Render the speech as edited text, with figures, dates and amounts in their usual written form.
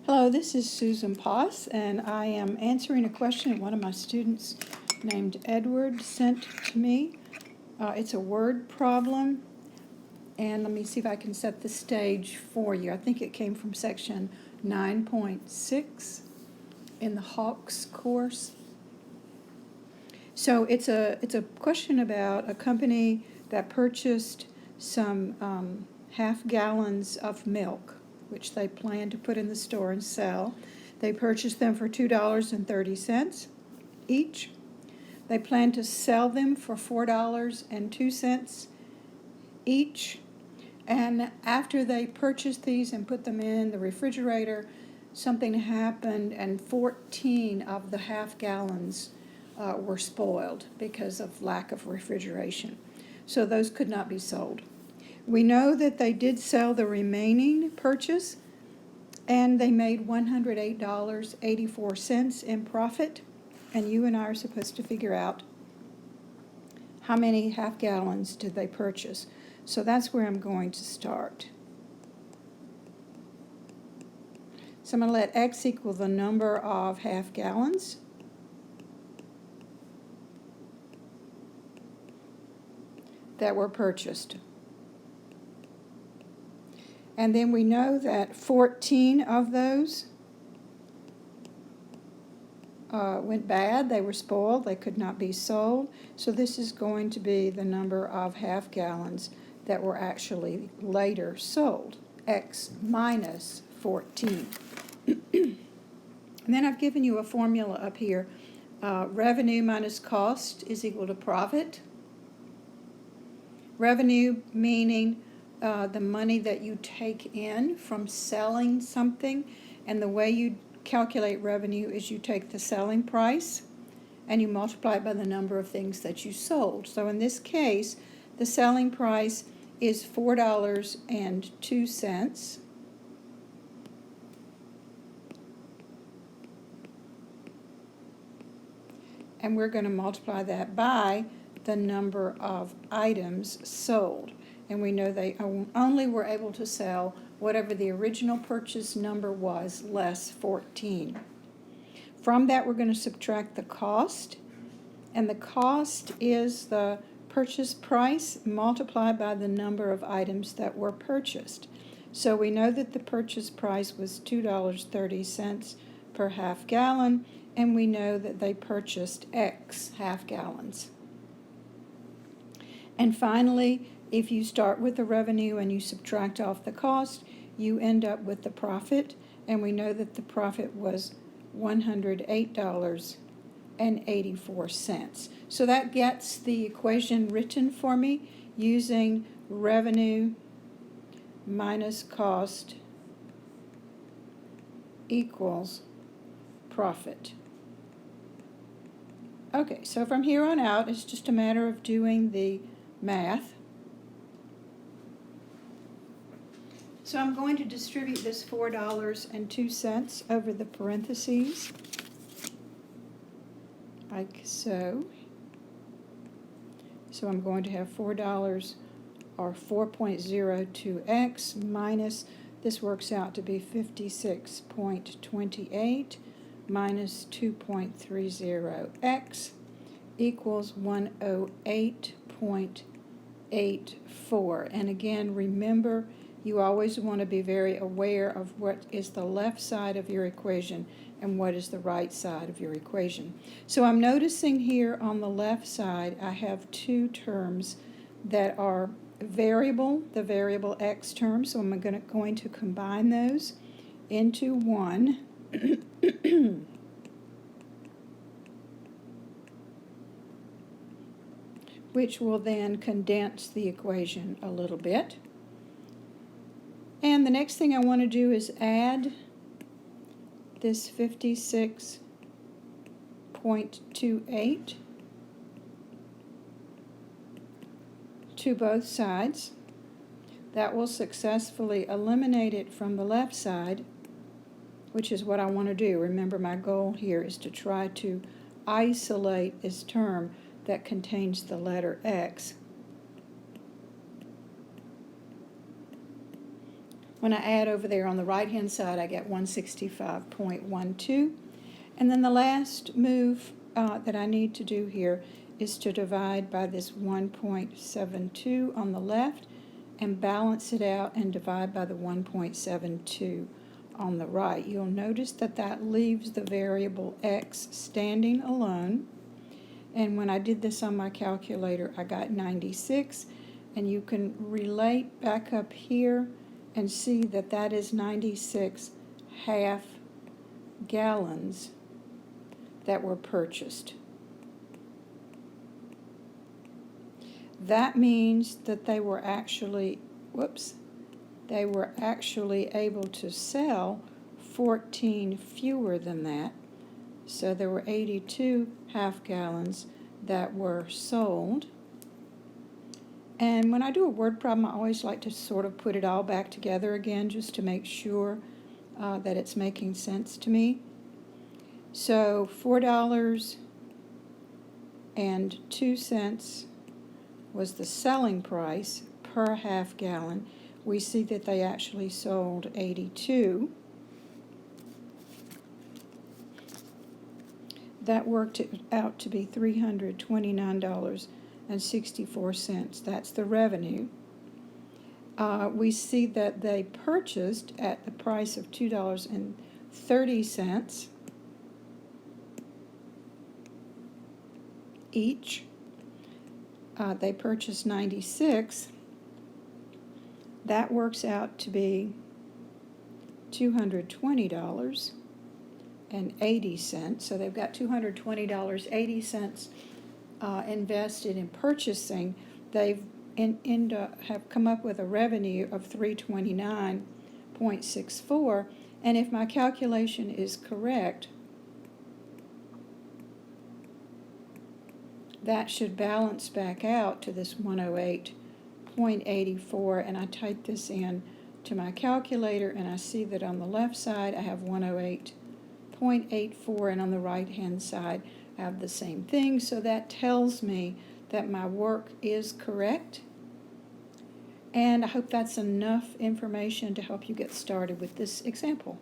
Hello, this is Susan Poss, and I am answering a question one of my students named Edward sent to me. It's a word problem, and let me see if I can set the stage for you. I think it came from section 9.6 in the Hawks course. So it's a question about a company that purchased some half gallons of milk, which they plan to put in the store and sell. They purchased them for $2.30 each. They plan to sell them for $4.02 each. And after they purchased these and put them in the refrigerator, something happened, and 14 of the half gallons were spoiled because of lack of refrigeration. So those could not be sold. We know that they did sell the remaining purchase, and they made $108.84 in profit. And you and I are supposed to figure out how many half gallons did they purchase. So that's where I'm going to start. So I'm going to let X equal the number of half gallons. That were purchased. And then we know that 14 of those went bad. They were spoiled. They could not be sold. So this is going to be the number of half gallons that were actually later sold. X minus 14. And then I've given you a formula up here. Revenue minus cost is equal to profit. Revenue meaning the money that you take in from selling something, and the way you calculate revenue is you take the selling price and you multiply it by the number of things that you sold. So in this case, the selling price is $4.02. And we're going to multiply that by the number of items sold. And we know they only were able to sell whatever the original purchase number was, less 14. From that, we're going to subtract the cost. And the cost is the purchase price multiplied by the number of items that were purchased. So we know that the purchase price was $2.30 per half gallon, and we know that they purchased X half gallons. And finally, if you start with the revenue and you subtract off the cost, you end up with the profit, and we know that the profit was $108.84. So that gets the equation written for me using revenue minus cost equals profit. Okay, so from here on out, it's just a matter of doing the math. So I'm going to distribute this $4.02 over the parentheses, like so. So I'm going to have $4 or 4.02x minus, this works out to be 56.28 minus 2.30x equals 108.84. And again, remember, you always want to be very aware of what is the left side of your equation and what is the right side of your equation. So I'm noticing here on the left side I have two terms that are variable, the variable x term, so I'm going to combine those into one. Which will then condense the equation a little bit. And the next thing I want to do is add this 56.28 to both sides. That will successfully eliminate it from the left side, which is what I want to do. Remember, my goal here is to try to isolate this term that contains the letter X. When I add over there on the right-hand side, I get 165.12. And then the last move that I need to do here is to divide by this 1.72 on the left and balance it out and divide by the 1.72 on the right. You'll notice that that leaves the variable x standing alone. And when I did this on my calculator, I got 96. And you can relate back up here and see that that is 96 half gallons that were purchased. That means that they were actually, they were actually able to sell 14 fewer than that. So there were 82 half gallons that were sold. And when I do a word problem, I always like to sort of put it all back together again just to make sure that it's making sense to me. So $4.02 was the selling price per half gallon. We see that they actually sold 82. That worked out to be $329.64. That's the revenue. We see that they purchased at the price of $2.30 each. They purchased 96. That works out to be $220.80. So they've got $220.80 invested in purchasing. They've have come up with a revenue of $329.64. And if my calculation is correct, that should balance back out to this 108.84, and I type this in to my calculator, and I see that on the left side I have 108.84, and on the right-hand side I have the same thing, so that tells me that my work is correct. And I hope that's enough information to help you get started with this example.